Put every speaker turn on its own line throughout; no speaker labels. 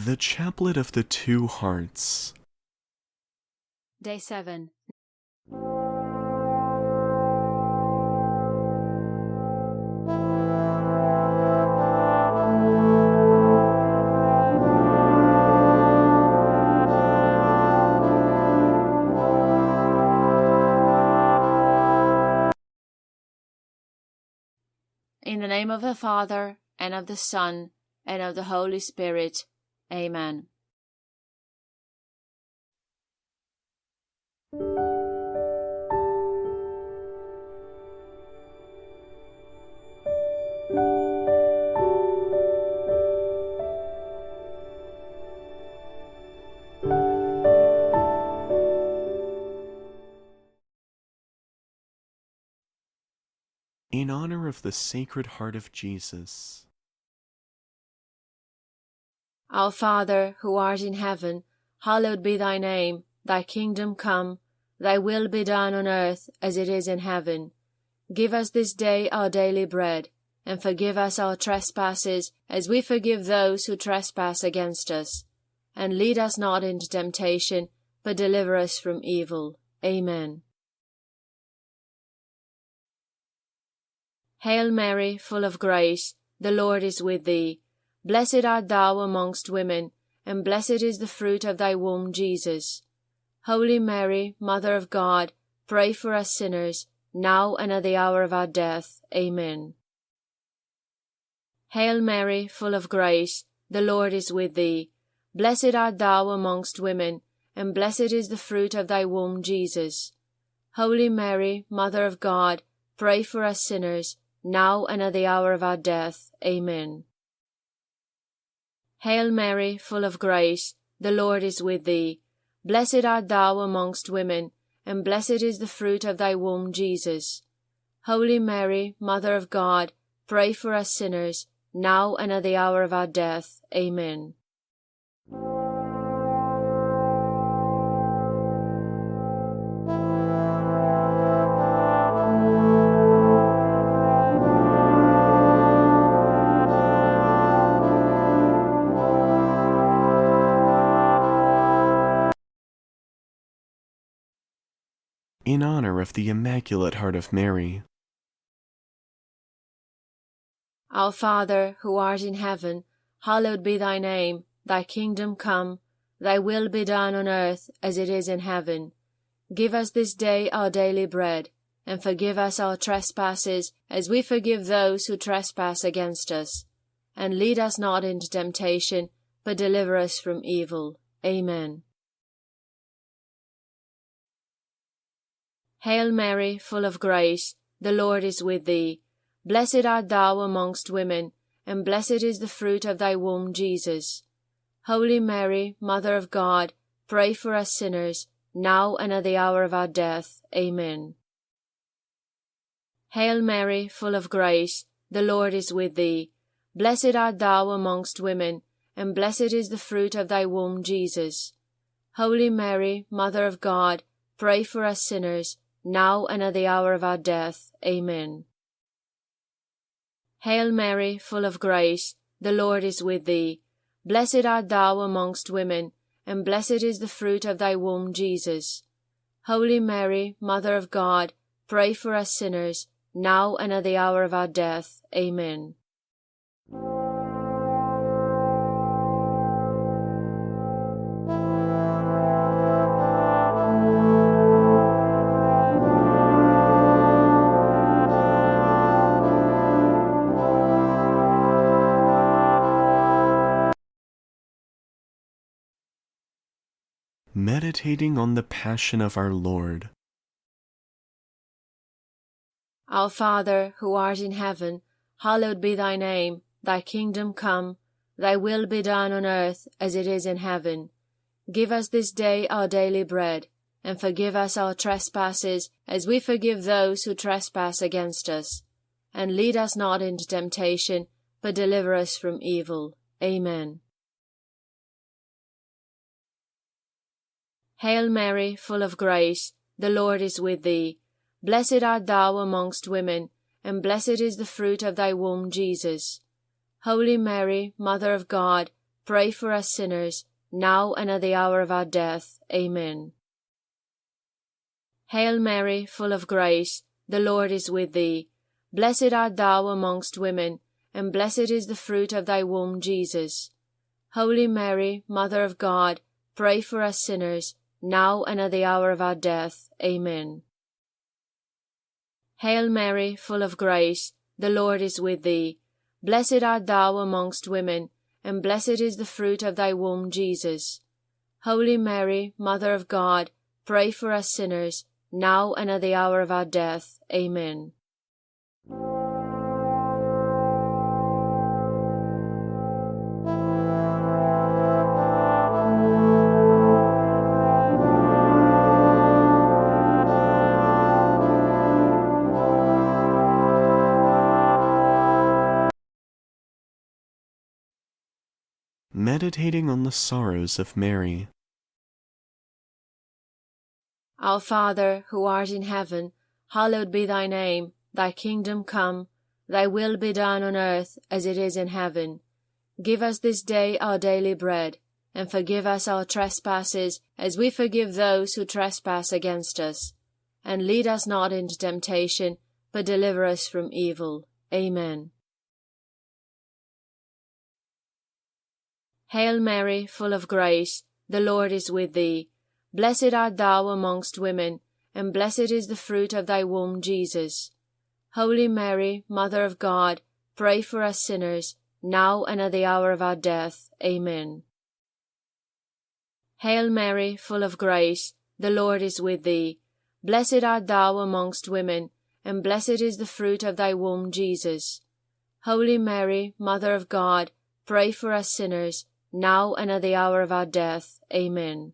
The Chaplet of the Two Hearts.
Day 7. In the name of the Father, and of the Son, and of the Holy Spirit. Amen.
In honor of the Sacred Heart of Jesus.
Our Father, who art in heaven, hallowed be thy name. Thy kingdom come, thy will be done on earth as it is in heaven. Give us this day our daily bread, and forgive us our trespasses as we forgive those who trespass against us. And lead us not into temptation, but deliver us from evil. Amen. Hail Mary, full of grace, the Lord is with thee. Blessed art thou amongst women, and blessed is the fruit of thy womb, Jesus. Holy Mary, Mother of God, pray for us sinners, now and at the hour of our death. Amen. Hail Mary, full of grace, the Lord is with thee. Blessed art thou amongst women, and blessed is the fruit of thy womb, Jesus. Holy Mary, Mother of God, pray for us sinners, now and at the hour of our death. Amen. Hail Mary, full of grace, the Lord is with thee. Blessed art thou amongst women, and blessed is the fruit of thy womb, Jesus. Holy Mary, Mother of God, pray for us sinners, now and at the hour of our death. Amen.
In honor of the Immaculate Heart of Mary.
Our Father, who art in heaven, hallowed be thy name. Thy kingdom come, thy will be done on earth as it is in heaven. Give us this day our daily bread, and forgive us our trespasses as we forgive those who trespass against us. And lead us not into temptation, but deliver us from evil. Amen. Hail Mary, full of grace, the Lord is with thee. Blessed art thou amongst women, and blessed is the fruit of thy womb, Jesus. Holy Mary, Mother of God, pray for us sinners, now and at the hour of our death. Amen. Hail Mary, full of grace, the Lord is with thee. Blessed art thou amongst women, and blessed is the fruit of thy womb, Jesus. Holy Mary, Mother of God, pray for us sinners, now and at the hour of our death. Amen. Hail Mary, full of grace, the Lord is with thee. Blessed art thou amongst women, and blessed is the fruit of thy womb, Jesus. Holy Mary, Mother of God, pray for us sinners, now and at the hour of our death. Amen.
Meditating on the Passion of our Lord.
Our Father, who art in heaven, hallowed be thy name. Thy kingdom come, thy will be done on earth as it is in heaven. Give us this day our daily bread, and forgive us our trespasses as we forgive those who trespass against us. And lead us not into temptation, but deliver us from evil. Amen. Hail Mary, full of grace, the Lord is with thee. Blessed art thou amongst women, and blessed is the fruit of thy womb, Jesus. Holy Mary, Mother of God, pray for us sinners, now and at the hour of our death. Amen. Hail Mary, full of grace, the Lord is with thee. Blessed art thou amongst women, and blessed is the fruit of thy womb, Jesus. Holy Mary, Mother of God, pray for us sinners, now and at the hour of our death. Amen. Hail Mary, full of grace, the Lord is with thee. Blessed art thou amongst women, and blessed is the fruit of thy womb, Jesus. Holy Mary, Mother of God, pray for us sinners, now and at the hour of our death. Amen.
Meditating on the sorrows of Mary.
Our Father, who art in heaven, hallowed be thy name. Thy kingdom come, thy will be done on earth as it is in heaven. Give us this day our daily bread, and forgive us our trespasses as we forgive those who trespass against us. And lead us not into temptation, but deliver us from evil. Amen. Hail Mary, full of grace, the Lord is with thee. Blessed art thou amongst women, and blessed is the fruit of thy womb, Jesus. Holy Mary, Mother of God, pray for us sinners, now and at the hour of our death. Amen. Hail Mary, full of grace, the Lord is with thee. Blessed art thou amongst women, and blessed is the fruit of thy womb, Jesus. Holy Mary, Mother of God, pray for us sinners, now and at the hour of our death. Amen.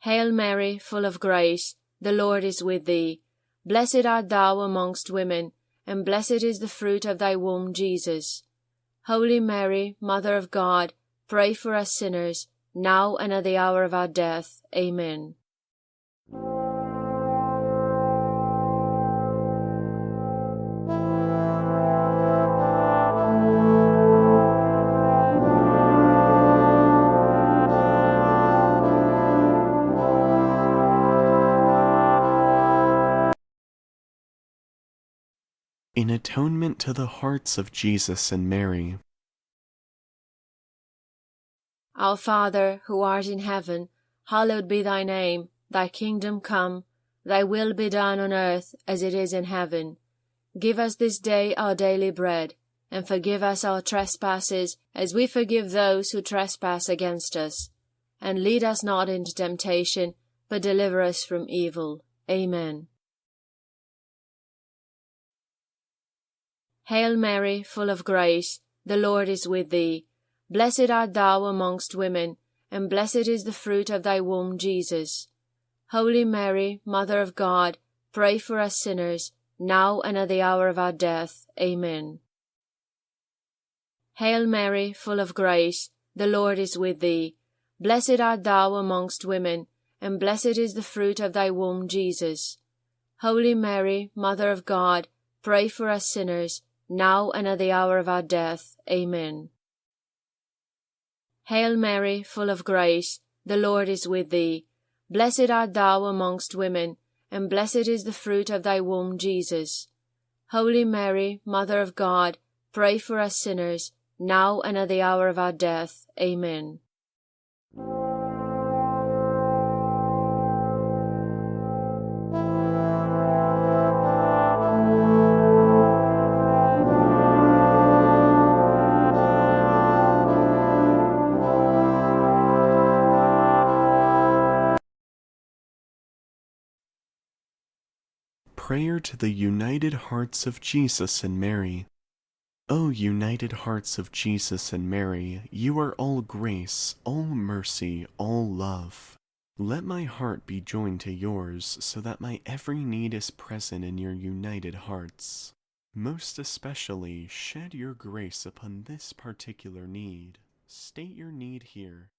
Hail Mary, full of grace, the Lord is with thee. Blessed art thou amongst women, and blessed is the fruit of thy womb, Jesus. Holy Mary, Mother of God, pray for us sinners, now and at the hour of our death. Amen.
In atonement to the hearts of Jesus and Mary.
Our Father, who art in heaven, hallowed be thy name. Thy kingdom come, thy will be done on earth as it is in heaven. Give us this day our daily bread, and forgive us our trespasses as we forgive those who trespass against us. And lead us not into temptation, but deliver us from evil. Amen. Hail Mary, full of grace, the Lord is with thee. Blessed art thou amongst women, and blessed is the fruit of thy womb, Jesus. Holy Mary, Mother of God, pray for us sinners, now and at the hour of our death. Amen. Hail Mary, full of grace, the Lord is with thee. Blessed art thou amongst women, and blessed is the fruit of thy womb, Jesus. Holy Mary, Mother of God, pray for us sinners, now and at the hour of our death. Amen. Hail Mary, full of grace, the Lord is with thee. Blessed art thou amongst women, and blessed is the fruit of thy womb, Jesus. Holy Mary, Mother of God, pray for us sinners, now and at the hour of our death. Amen.
Prayer to the united hearts of Jesus and Mary. O united hearts of Jesus and Mary, you are all grace, all mercy, all love. Let my heart be joined to yours, so that my every need is present in your united hearts. Most especially, shed your grace upon this particular need. State your need here.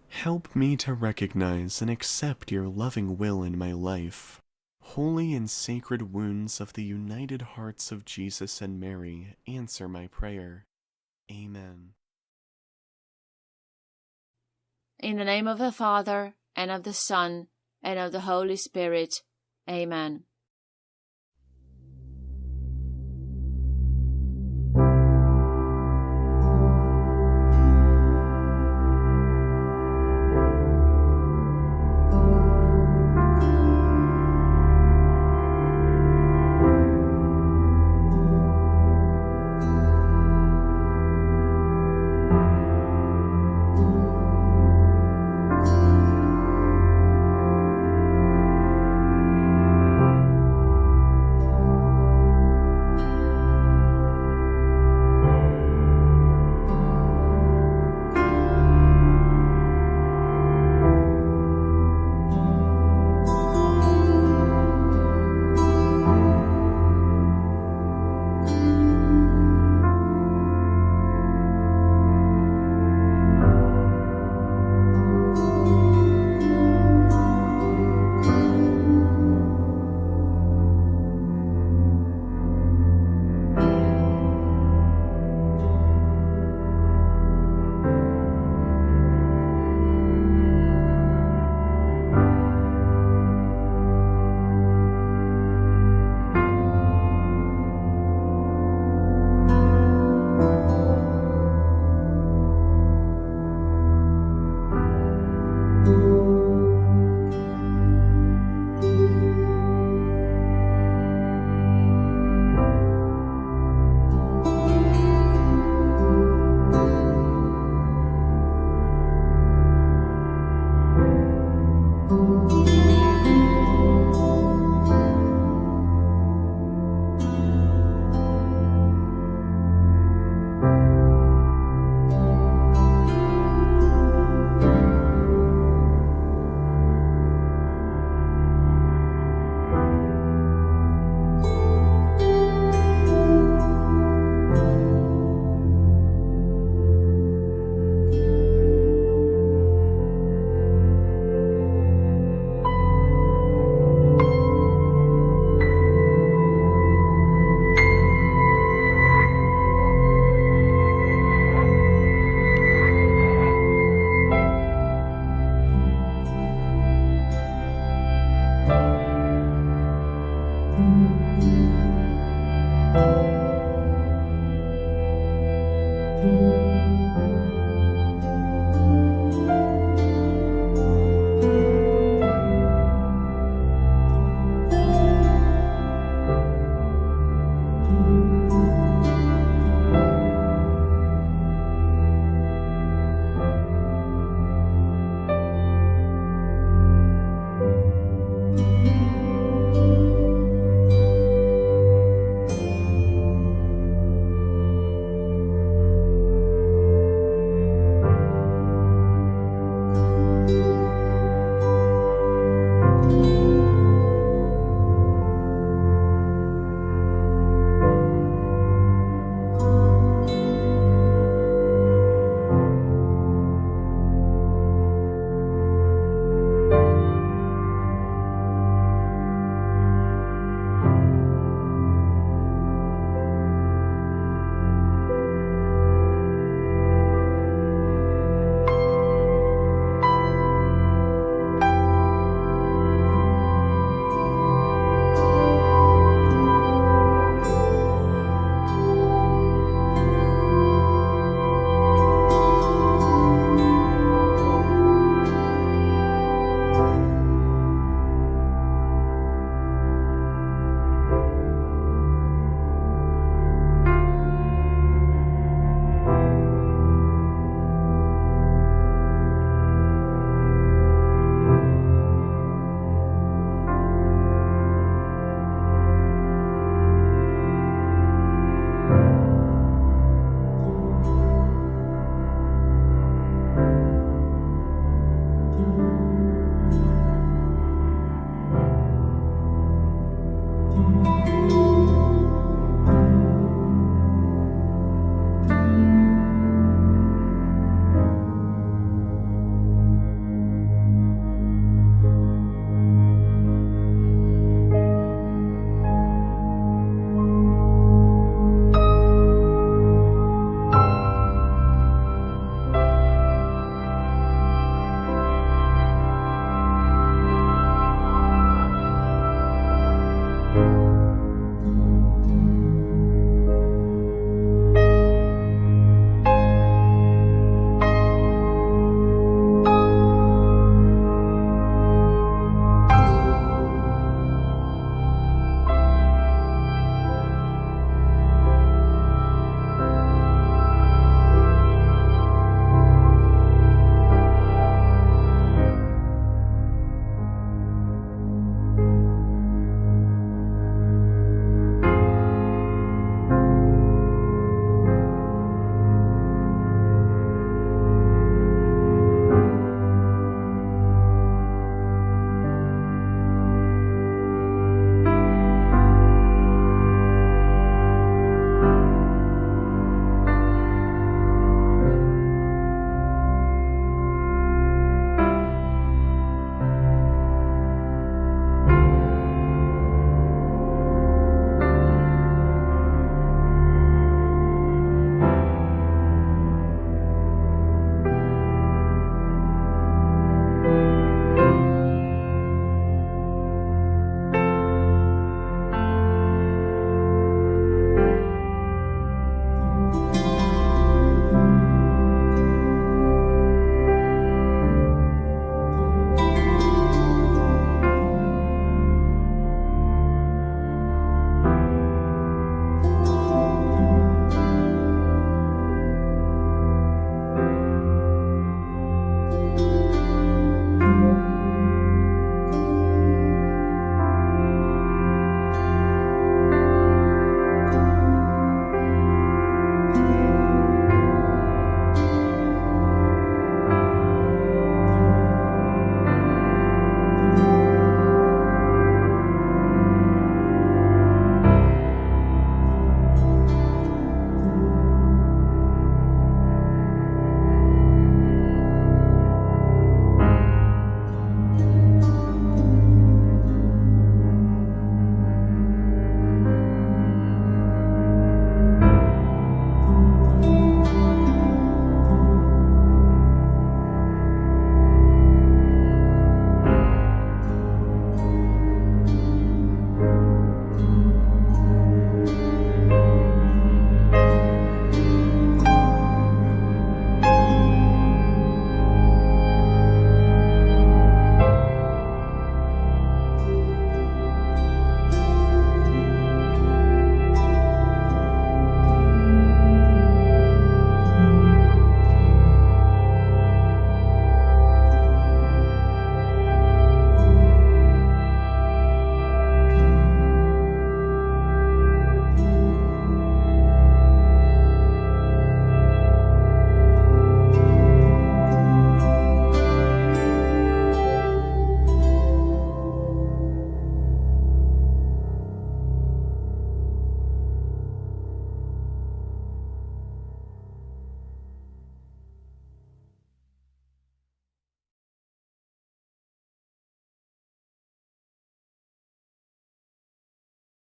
Help me to recognize and accept your loving will in my life. Holy and sacred wounds of the united hearts of Jesus and Mary, answer my prayer. Amen.
In the name of the Father, and of the Son, and of the Holy Spirit. Amen.